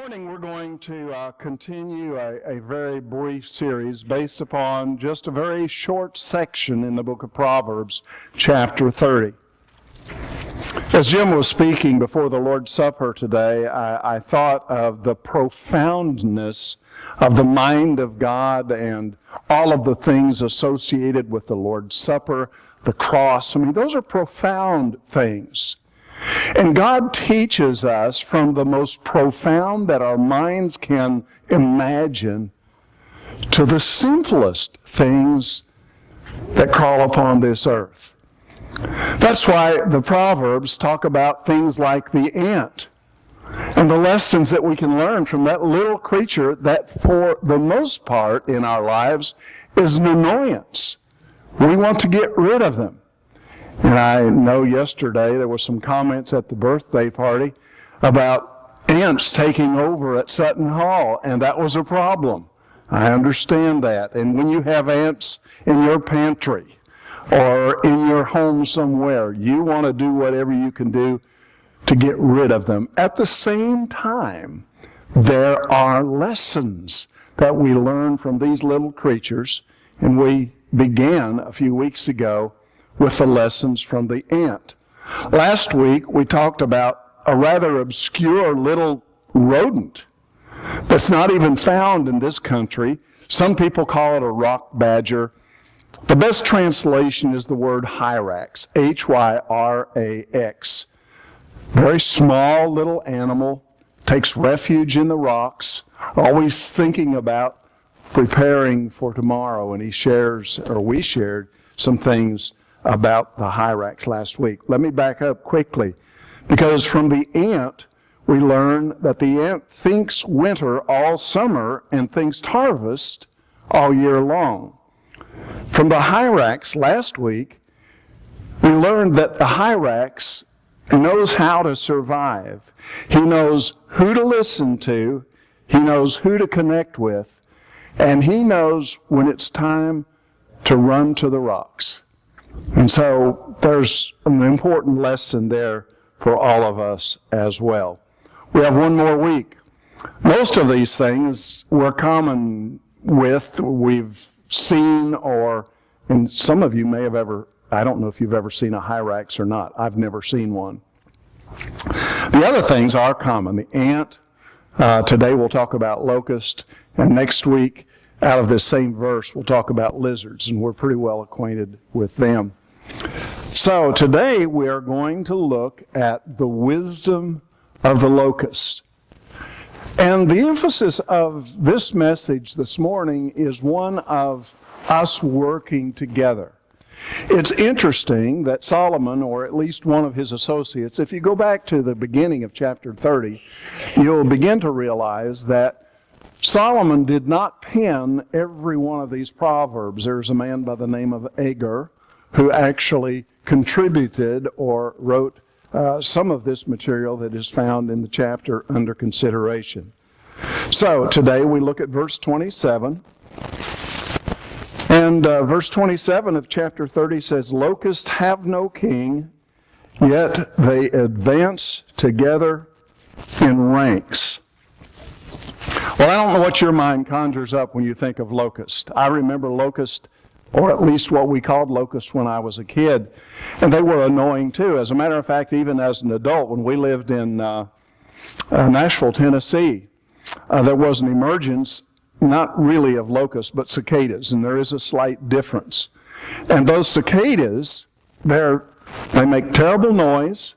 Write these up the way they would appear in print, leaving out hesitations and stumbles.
morning we're going to continue a very brief series based upon just a very short section in the book of Proverbs, chapter 30. As Jim was speaking before the Lord's Supper today, I thought of the profoundness of the mind of God and all of the things associated with the Lord's Supper, the cross. I mean, those are profound things. And God teaches us from the most profound that our minds can imagine to the simplest things that crawl upon this earth. That's why the Proverbs talk about things like the ant and the lessons that we can learn from that little creature that for the most part in our lives is an annoyance. We want to get rid of them. And I know yesterday there were some comments at the birthday party about ants taking over at Sutton Hall, and that was a problem. I understand that. And when you have ants in your pantry or in your home somewhere, you want to do whatever you can do to get rid of them. At the same time, there are lessons that we learn from these little creatures, and we began a few weeks ago with the lessons from the ant. Last week, we talked about a rather obscure little rodent that's not even found in this country. Some people call it a rock badger. The best translation is the word Hyrax, Hyrax. Very small little animal, takes refuge in the rocks, always thinking about preparing for tomorrow. And we shared some things about the Hyrax last week. Let me back up quickly, because from the ant, we learn that the ant thinks winter all summer and thinks harvest all year long. From the Hyrax last week, we learned that the Hyrax knows how to survive. He knows who to listen to, he knows who to connect with, and he knows when it's time to run to the rocks. And so there's an important lesson there for all of us as well. We have one more week. Most of these things we're common with, we've seen, and some of you may have I don't know if you've ever seen a Hyrax or not. I've never seen one. The other things are common. The ant, today we'll talk about locust, and next week, out of this same verse, we'll talk about lizards, and we're pretty well acquainted with them. So today we are going to look at the wisdom of the locust. And the emphasis of this message this morning is one of us working together. It's interesting that Solomon, or at least one of his associates, if you go back to the beginning of chapter 30, you'll begin to realize that Solomon did not pen every one of these proverbs. There's a man by the name of Agur who actually contributed or wrote some of this material that is found in the chapter under consideration. So today we look at verse 27. And verse 27 of chapter 30 says, "Locusts have no king, yet they advance together in ranks." Well, I don't know what your mind conjures up when you think of locust. I remember locust, or at least what we called locust when I was a kid, and they were annoying too. As a matter of fact, even as an adult, when we lived in Nashville, Tennessee, there was an emergence, not really of locusts, but cicadas, and there is a slight difference. And those cicadas, they make terrible noise,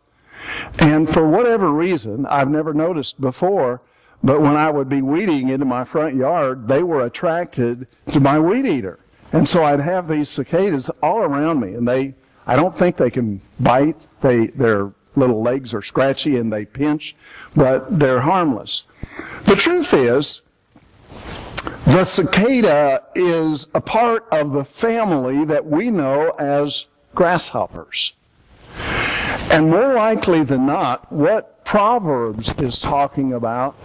and for whatever reason, I've never noticed before, but when I would be weed eating into my front yard, they were attracted to my weed eater. And so I'd have these cicadas all around me, and I don't think they can bite. Their little legs are scratchy and they pinch, but they're harmless. The truth is, the cicada is a part of the family that we know as grasshoppers. And more likely than not, what Proverbs is talking about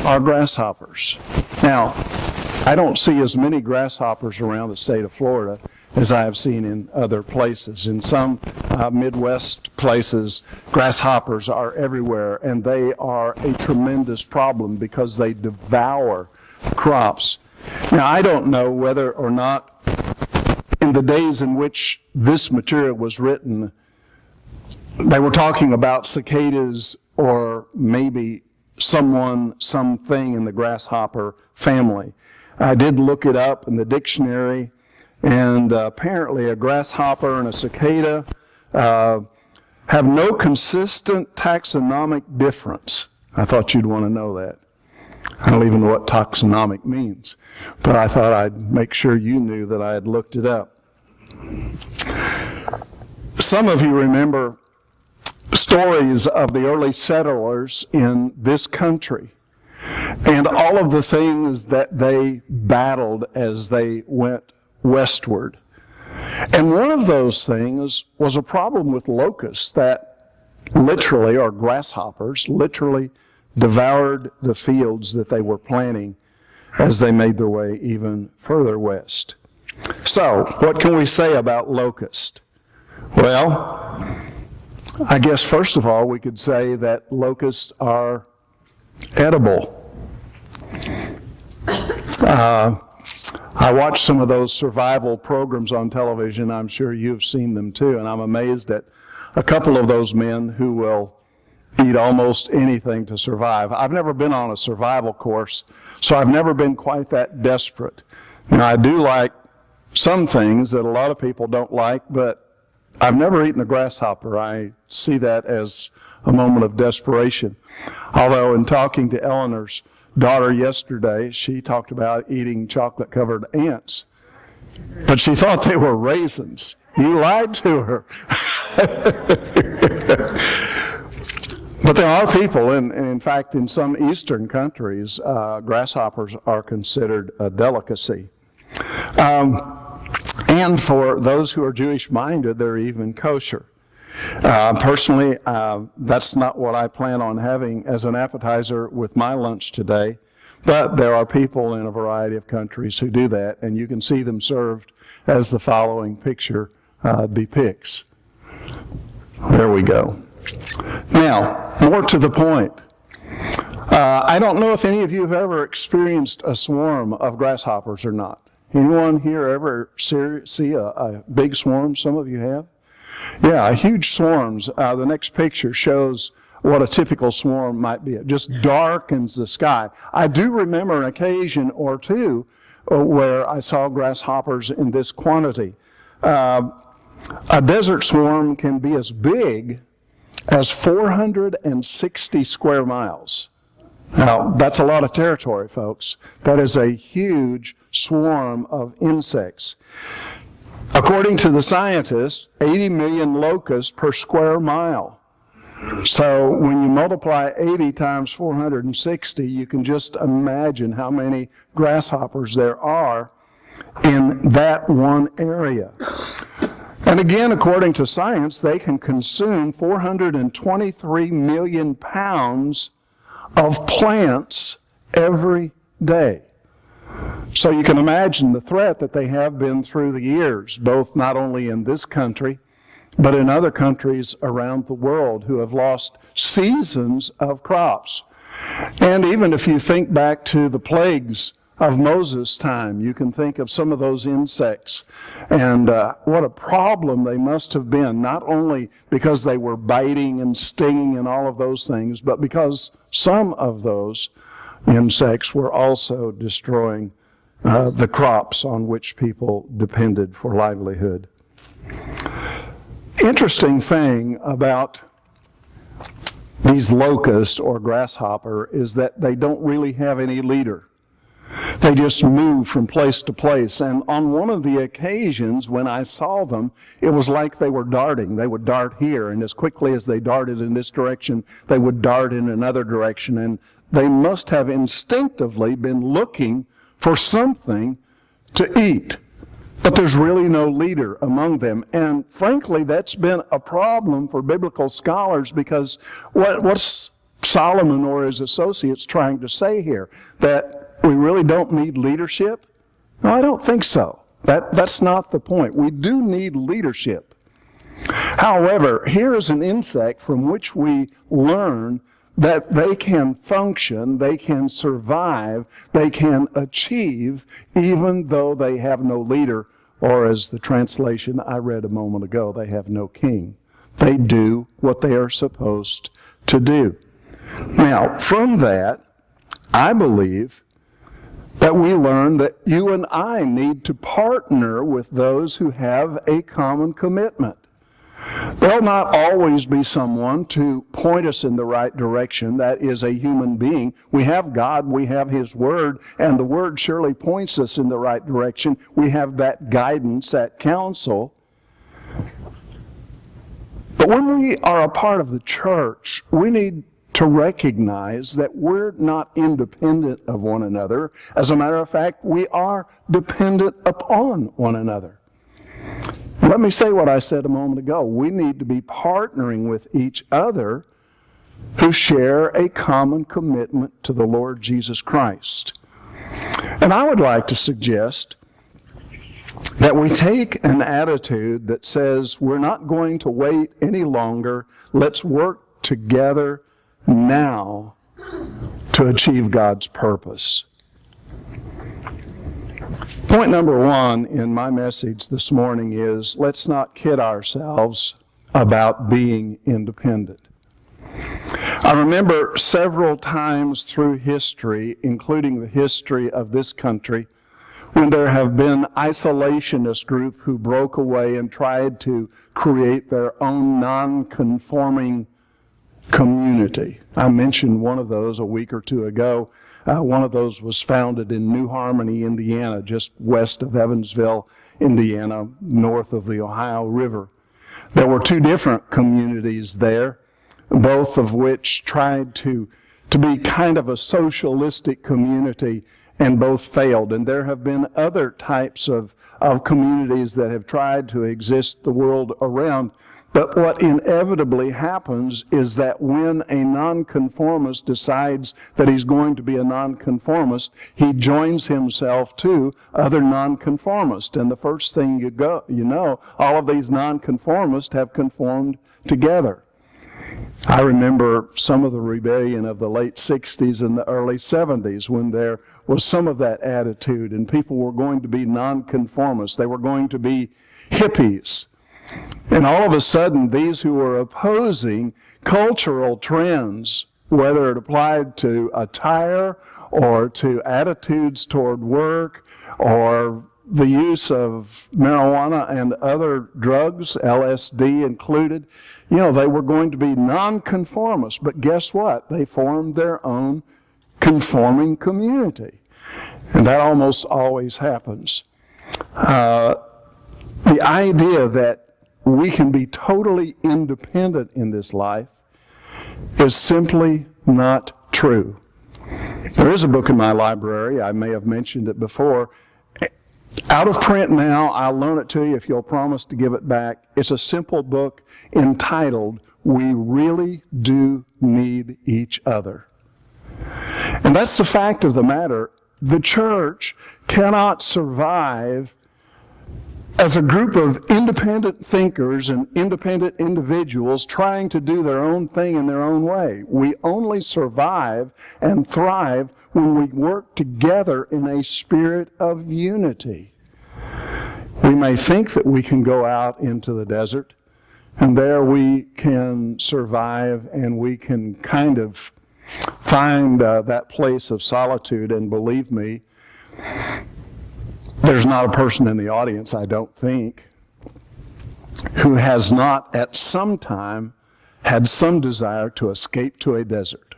are grasshoppers. Now, I don't see as many grasshoppers around the state of Florida as I have seen in other places. In some Midwest places, grasshoppers are everywhere, and they are a tremendous problem because they devour crops. Now, I don't know whether or not in the days in which this material was written, they were talking about cicadas or maybe something in the grasshopper family. I did look it up in the dictionary, and apparently a grasshopper and a cicada have no consistent taxonomic difference. I thought you'd want to know that. I don't even know what taxonomic means, but I thought I'd make sure you knew that I had looked it up. Some of you remember stories of the early settlers in this country and all of the things that they battled as they went westward. And one of those things was a problem with locusts that literally, or grasshoppers, literally devoured the fields that they were planting as they made their way even further west. So, what can we say about locust? Well, I guess first of all we could say that locusts are edible. I watch some of those survival programs on television. I'm sure you've seen them too, and I'm amazed at a couple of those men who will eat almost anything to survive. I've never been on a survival course, so I've never been quite that desperate. Now, I do like some things that a lot of people don't like, but I've never eaten a grasshopper. I see that as a moment of desperation. Although in talking to Eleanor's daughter yesterday, she talked about eating chocolate-covered ants, but she thought they were raisins. You lied to her. But there are people, and in fact, in some eastern countries, grasshoppers are considered a delicacy. And for those who are Jewish-minded, they're even kosher. Personally, that's not what I plan on having as an appetizer with my lunch today, but there are people in a variety of countries who do that, and you can see them served as the following picture depicts. There we go. Now, more to the point. I don't know if any of you have ever experienced a swarm of grasshoppers or not. Anyone here ever see a big swarm? Some of you have? Yeah, huge swarms. The next picture shows what a typical swarm might be. It just darkens the sky. I do remember an occasion or two where I saw grasshoppers in this quantity. A desert swarm can be as big as 460 square miles. Now, that's a lot of territory, folks. That is a huge swarm of insects. According to the scientists, 80 million locusts per square mile. So when you multiply 80 times 460, you can just imagine how many grasshoppers there are in that one area. And again, according to science, they can consume 423 million pounds of plants every day. So you can imagine the threat that they have been through the years, both not only in this country, but in other countries around the world who have lost seasons of crops. And even if you think back to the plagues of Moses' time, you can think of some of those insects and what a problem they must have been, not only because they were biting and stinging and all of those things, but because some of those insects were also destroying the crops on which people depended for livelihood. Interesting thing about these locusts or grasshopper is that they don't really have any leader. They just move from place to place. And on one of the occasions when I saw them, it was like they were darting. They would dart here, and as quickly as they darted in this direction, they would dart in another direction. And they must have instinctively been looking for something to eat. But there's really no leader among them. And frankly, that's been a problem for biblical scholars, because what's Solomon or his associates trying to say here? That we really don't need leadership? No, I don't think so. That's not the point. We do need leadership. However, here is an insect from which we learn that they can function, they can survive, they can achieve, even though they have no leader, or as the translation I read a moment ago, they have no king. They do what they are supposed to do. Now, from that, I believe that we learn that you and I need to partner with those who have a common commitment. There'll not always be someone to point us in the right direction that is a human being. We have God, we have His Word, and the Word surely points us in the right direction. We have that guidance, that counsel. But when we are a part of the church, we need to recognize that we're not independent of one another. As a matter of fact, we are dependent upon one another. Let me say what I said a moment ago. We need to be partnering with each other who share a common commitment to the Lord Jesus Christ. And I would like to suggest that we take an attitude that says we're not going to wait any longer. Let's work together now to achieve God's purpose. Point number one in my message this morning is, let's not kid ourselves about being independent. I remember several times through history, including the history of this country, when there have been isolationist groups who broke away and tried to create their own non-conforming community. I mentioned one of those a week or two ago. One of those was founded in New Harmony, Indiana, just west of Evansville, Indiana, north of the Ohio River. There were two different communities there, both of which tried to be kind of a socialistic community, and both failed. And there have been other types of communities that have tried to exist the world around. But what inevitably happens is that when a nonconformist decides that he's going to be a nonconformist, he joins himself to other nonconformists. And the first thing you know, all of these nonconformists have conformed together. I remember some of the rebellion of the late 60s and the early 70s when there was some of that attitude and people were going to be nonconformists. They were going to be hippies. And all of a sudden, these who were opposing cultural trends, whether it applied to attire or to attitudes toward work or the use of marijuana and other drugs, LSD included, they were going to be nonconformists. But guess what? They formed their own conforming community. And that almost always happens. The idea that we can be totally independent in this life is simply not true. There is a book in my library, I may have mentioned it before, out of print now. I'll loan it to you if you'll promise to give it back. It's a simple book entitled, We Really Do Need Each Other. And that's the fact of the matter. The church cannot survive as a group of independent thinkers and independent individuals trying to do their own thing in their own way. We only survive and thrive when we work together in a spirit of unity. We may think that we can go out into the desert and there we can survive and we can kind of find that place of solitude, and believe me, there's not a person in the audience, I don't think, who has not at some time had some desire to escape to a desert,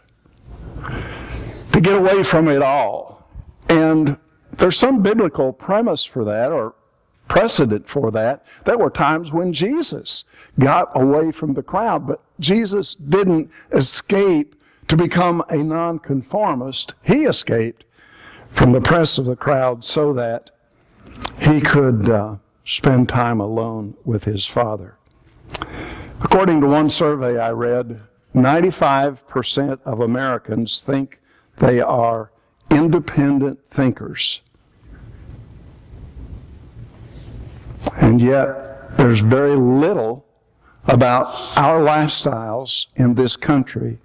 to get away from it all. And there's some biblical premise for that, or precedent for that. There were times when Jesus got away from the crowd, but Jesus didn't escape to become a nonconformist. He escaped from the press of the crowd so that he could spend time alone with his Father. According to one survey I read, 95% of Americans think they are independent thinkers. And yet, there's very little about our lifestyles in this country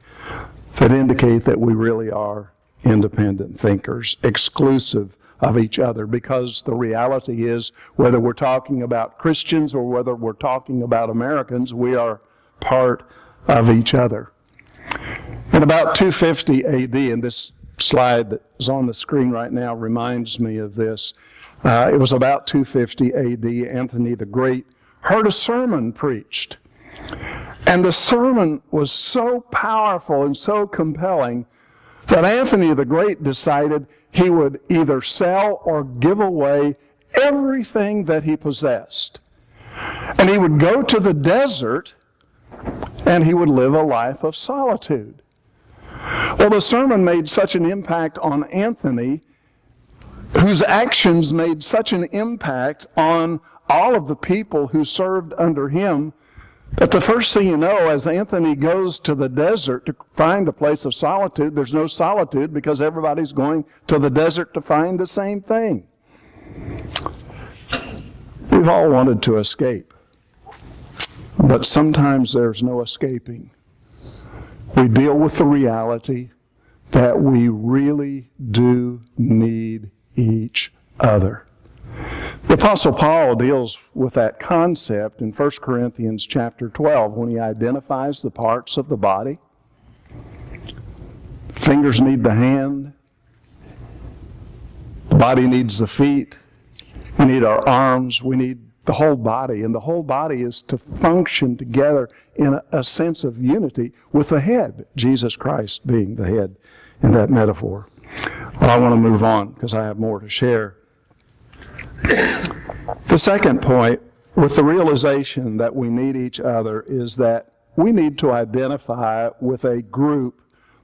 that indicate that we really are independent thinkers, exclusive of each other, because the reality is, whether we're talking about Christians or whether we're talking about Americans, we are part of each other. In about 250 AD, and this slide that is on the screen right now reminds me of this, it was about 250 AD, Anthony the Great heard a sermon preached. And the sermon was so powerful and so compelling that Anthony the Great decided he would either sell or give away everything that he possessed. And he would go to the desert and he would live a life of solitude. Well, the sermon made such an impact on Anthony, whose actions made such an impact on all of the people who served under him, that the first thing you know, as Anthony goes to the desert to find a place of solitude, there's no solitude because everybody's going to the desert to find the same thing. We've all wanted to escape, but sometimes there's no escaping. We deal with the reality that we really do need each other. The Apostle Paul deals with that concept in 1 Corinthians chapter 12 when he identifies the parts of the body. Fingers need the hand. The body needs the feet. We need our arms. We need the whole body. And the whole body is to function together in a sense of unity with the head, Jesus Christ being the head in that metaphor. Well, I want to move on because I have more to share. The second point, with the realization that we need each other, is that we need to identify with a group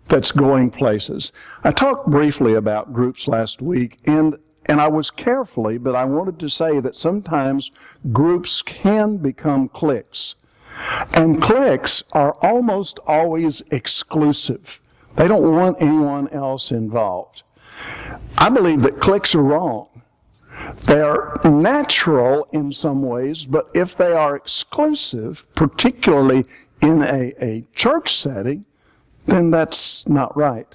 that's going places. I talked briefly about groups last week, and I was carefully, but I wanted to say that sometimes groups can become cliques. And cliques are almost always exclusive. They don't want anyone else involved. I believe that cliques are wrong. They are natural in some ways, but if they are exclusive, particularly in a church setting, then that's not right.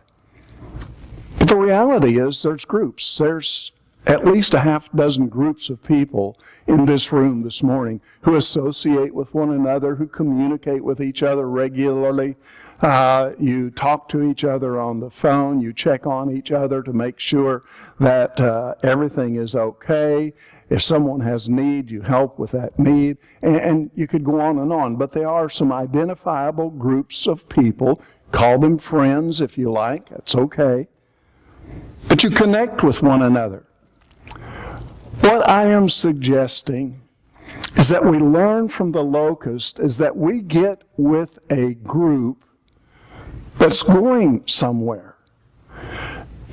But the reality is there's groups. There's at least a half dozen groups of people in this room this morning who associate with one another, who communicate with each other regularly. You talk to each other on the phone. You check on each other to make sure that everything is okay. If someone has need, you help with that need. And you could go on and on. But there are some identifiable groups of people. Call them friends if you like. That's okay. But you connect with one another. What I am suggesting is that we learn from the Locust is that we get with a group that's going somewhere.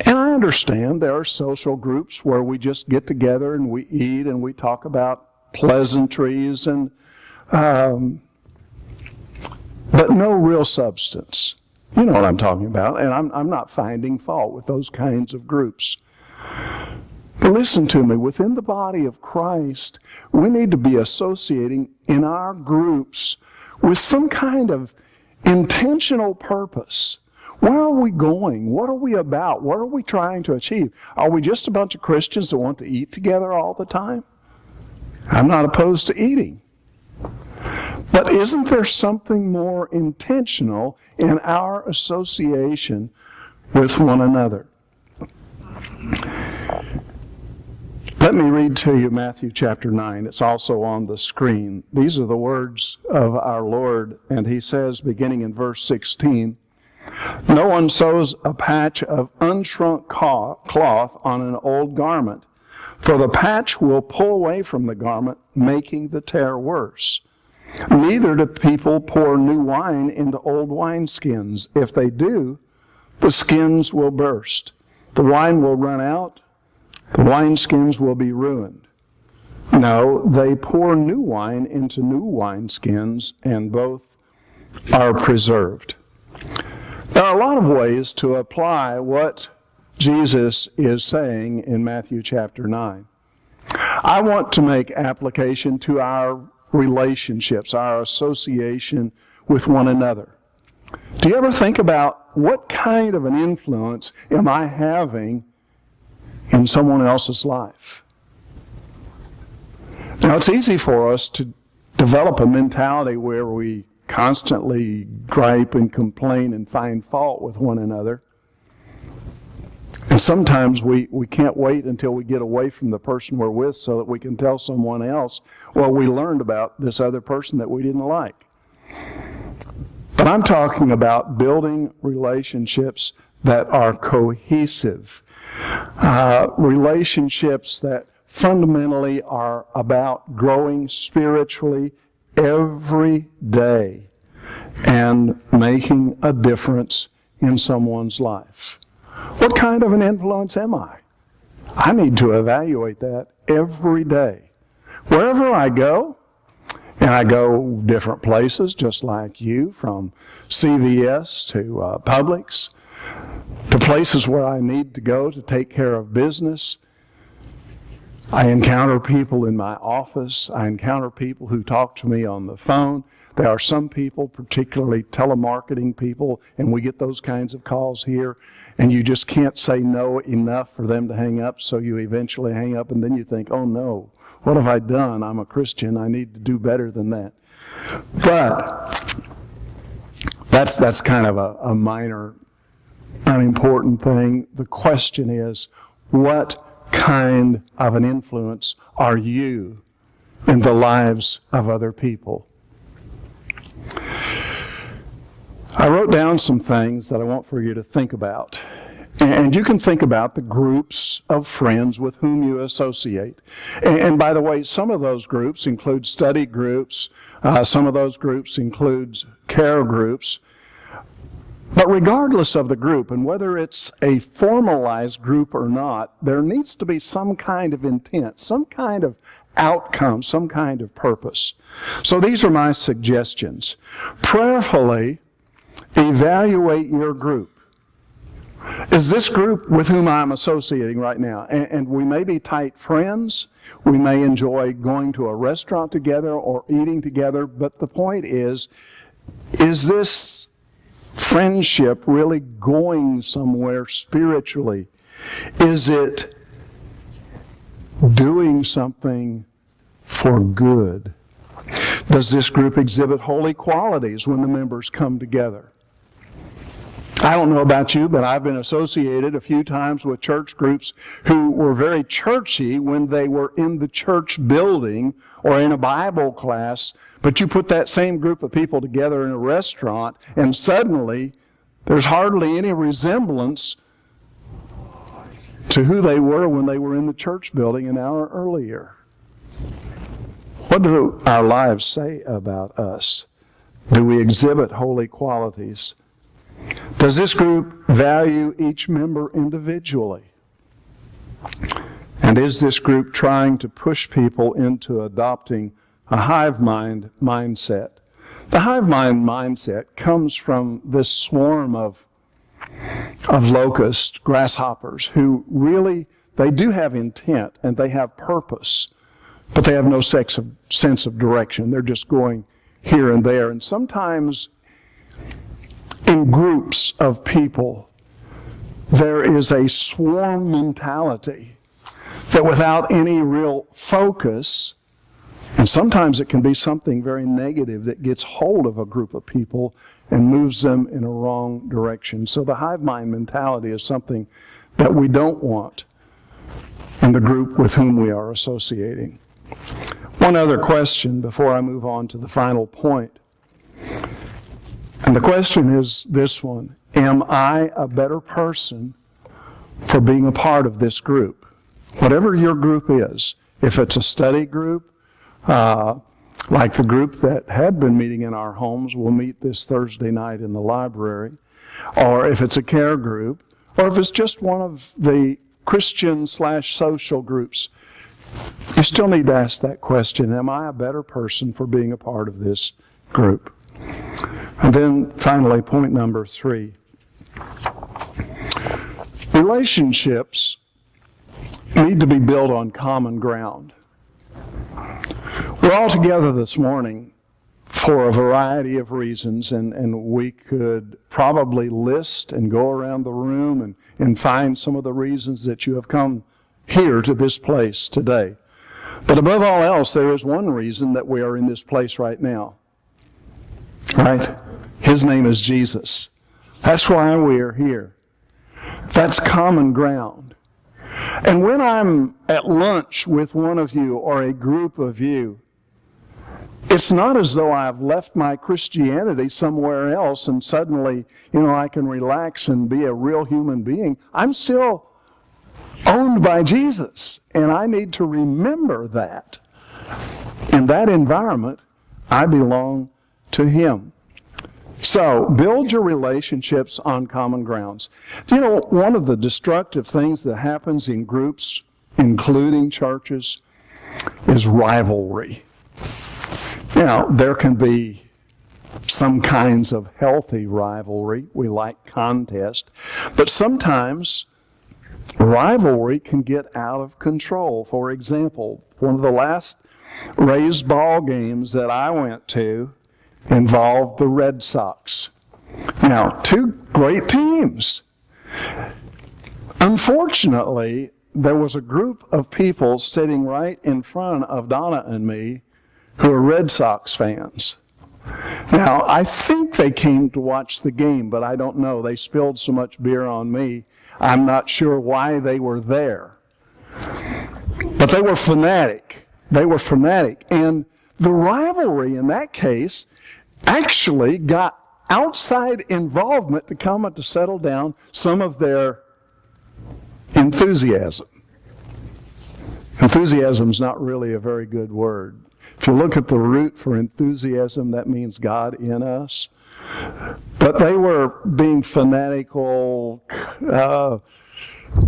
And I understand there are social groups where we just get together and we eat and we talk about pleasantries and but no real substance. You know what I'm talking about, and I'm not finding fault with those kinds of groups. But listen to me, within the body of Christ, we need to be associating in our groups with some kind of intentional purpose. Where are we going? What are we about? What are we trying to achieve? Are we just a bunch of Christians that want to eat together all the time? I'm not opposed to eating. But isn't there something more intentional in our association with one another? Let me read to you Matthew chapter 9. It's also on the screen. These are the words of our Lord, and he says, beginning in verse 16, "No one sews a patch of unshrunk cloth on an old garment, for the patch will pull away from the garment, making the tear worse. Neither do people pour new wine into old wineskins. If they do, the skins will burst. The wine will run out. The wineskins will be ruined. No, they pour new wine into new wineskins, and both are preserved." There are a lot of ways to apply what Jesus is saying in Matthew chapter 9. I want to make application to our relationships, our association with one another. Do you ever think about what kind of an influence am I having in someone else's life? Now, it's easy for us to develop a mentality where we constantly gripe and complain and find fault with one another. And sometimes we can't wait until we get away from the person we're with so that we can tell someone else, well, we learned about this other person that we didn't like. But I'm talking about building relationships that are cohesive, relationships that fundamentally are about growing spiritually every day and making a difference in someone's life. What kind of an influence am I? I need to evaluate that every day. Wherever I go, and I go different places just like you, from CVS to Publix, to places where I need to go to take care of business. I encounter people in my office. I encounter people who talk to me on the phone. There are some people, particularly telemarketing people, and we get those kinds of calls here, and you just can't say no enough for them to hang up, so you eventually hang up, and then you think, oh no, what have I done? I'm a Christian. I need to do better than that. But that's kind of a minor, unimportant thing. The question is, what kind of an influence are you in the lives of other people? I wrote down some things that I want for you to think about. And you can think about the groups of friends with whom you associate. And by the way, some of those groups include study groups. Some of those groups include care groups. But regardless of the group, and whether it's a formalized group or not, there needs to be some kind of intent, some kind of outcome, some kind of purpose. So these are my suggestions. Prayerfully evaluate your group. Is this group with whom I'm associating right now? And we may be tight friends. We may enjoy going to a restaurant together or eating together. But the point is this friendship really going somewhere spiritually? Is it doing something for good? Does this group exhibit holy qualities when the members come together? I don't know about you, but I've been associated a few times with church groups who were very churchy when they were in the church building or in a Bible class, but you put that same group of people together in a restaurant, and suddenly there's hardly any resemblance to who they were when they were in the church building an hour earlier. What do our lives say about us? Do we exhibit holy qualities? Does this group value each member individually? And is this group trying to push people into adopting a hive mind mindset? The hive mind mindset comes from this swarm of locusts, grasshoppers, who really, they do have intent and they have purpose, but they have no sense of direction. They're just going here and there. And sometimes in groups of people, there is a swarm mentality that without any real focus, and sometimes it can be something very negative that gets hold of a group of people and moves them in a wrong direction. So the hive mind mentality is something that we don't want in the group with whom we are associating. One other question before I move on to the final point. And the question is this one: am I a better person for being a part of this group? Whatever your group is, if it's a study group, like the group that had been meeting in our homes, will meet this Thursday night in the library, or if it's a care group, or if it's just one of the Christian/social groups, you still need to ask that question: am I a better person for being a part of this group? And then finally, point number 3. Relationships need to be built on common ground. We're all together this morning for a variety of reasons, and we could probably list and go around the room and find some of the reasons that you have come here to this place today. But above all else, there is one reason that we are in this place right now. Right? His name is Jesus. That's why we are here. That's common ground. And when I'm at lunch with one of you or a group of you, it's not as though I've left my Christianity somewhere else and suddenly, I can relax and be a real human being. I'm still owned by Jesus, and I need to remember that. In that environment, I belong to Him. So, build your relationships on common grounds. Do you know one of the destructive things that happens in groups, including churches, is rivalry? Now, there can be some kinds of healthy rivalry. We like contest. But sometimes rivalry can get out of control. For example, one of the last raised ball games that I went to involved the Red Sox. Now, two great teams. Unfortunately, there was a group of people sitting right in front of Donna and me who are Red Sox fans. Now, I think they came to watch the game, but I don't know. They spilled so much beer on me, I'm not sure why they were there. But they were fanatic. They were fanatic. And the rivalry in that case actually got outside involvement to come and to settle down some of their enthusiasm. Enthusiasm is not really a very good word. If you look at the root for enthusiasm, that means God in us. But they were being fanatical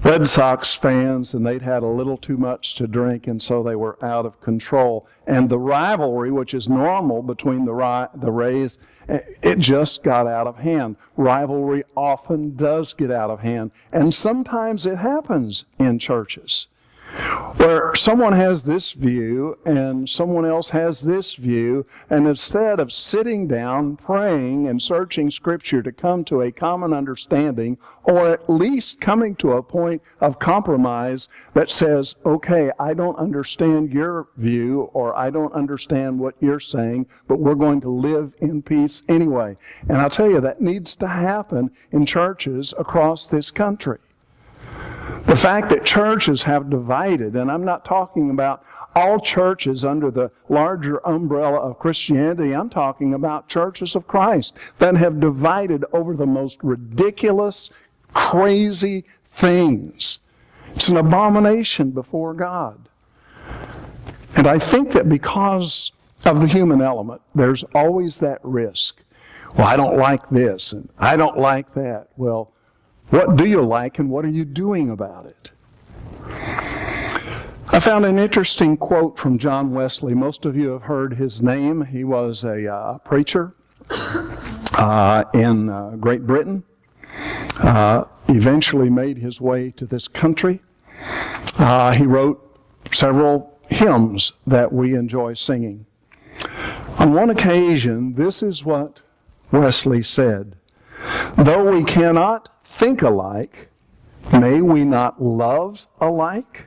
Red Sox fans, and they'd had a little too much to drink, and so they were out of control. And the rivalry, which is normal between the Rays, it just got out of hand. Rivalry often does get out of hand, and sometimes it happens in churches, where someone has this view and someone else has this view, and instead of sitting down, praying, and searching Scripture to come to a common understanding, or at least coming to a point of compromise that says, okay, I don't understand your view, or I don't understand what you're saying, but we're going to live in peace anyway. And I'll tell you, that needs to happen in churches across this country. The fact that churches have divided, and I'm not talking about all churches under the larger umbrella of Christianity, I'm talking about churches of Christ that have divided over the most ridiculous, crazy things. It's an abomination before God. And I think that because of the human element, there's always that risk. Well, I don't like this, and I don't like that. Well, what do you like, and what are you doing about it? I found an interesting quote from John Wesley. Most of you have heard his name. He was a preacher in Great Britain. Eventually made his way to this country. He wrote several hymns that we enjoy singing. On one occasion, this is what Wesley said: "Though we cannot think alike, may we not love alike?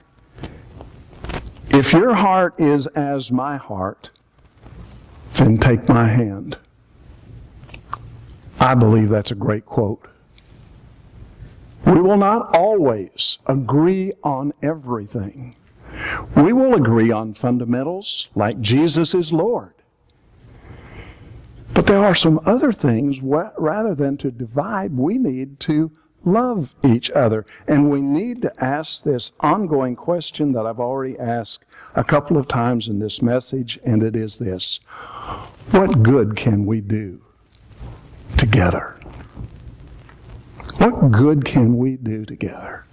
If your heart is as my heart, then take my hand." I believe that's a great quote. We will not always agree on everything. We will agree on fundamentals like Jesus is Lord. But there are some other things, rather than to divide, we need to love each other. And we need to ask this ongoing question that I've already asked a couple of times in this message, and it is this: what good can we do together? What good can we do together?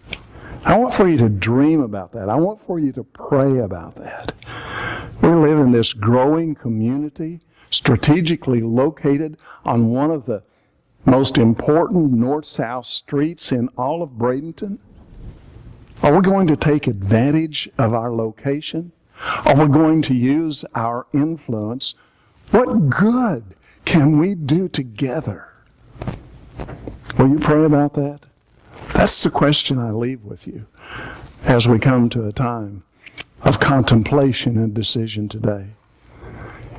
I want for you to dream about that. I want for you to pray about that. We live in this growing community, strategically located on one of the most important north-south streets in all of Bradenton? Are we going to take advantage of our location? Are we going to use our influence? What good can we do together? Will you pray about that? That's the question I leave with you as we come to a time of contemplation and decision today.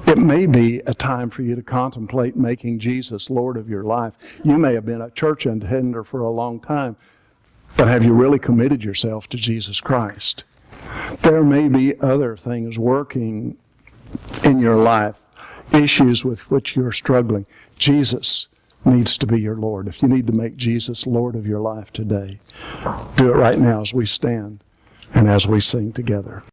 It may be a time for you to contemplate making Jesus Lord of your life. You may have been a church attender for a long time, but have you really committed yourself to Jesus Christ? There may be other things working in your life, issues with which you're struggling. Jesus needs to be your Lord. If you need to make Jesus Lord of your life today, do it right now as we stand and as we sing together.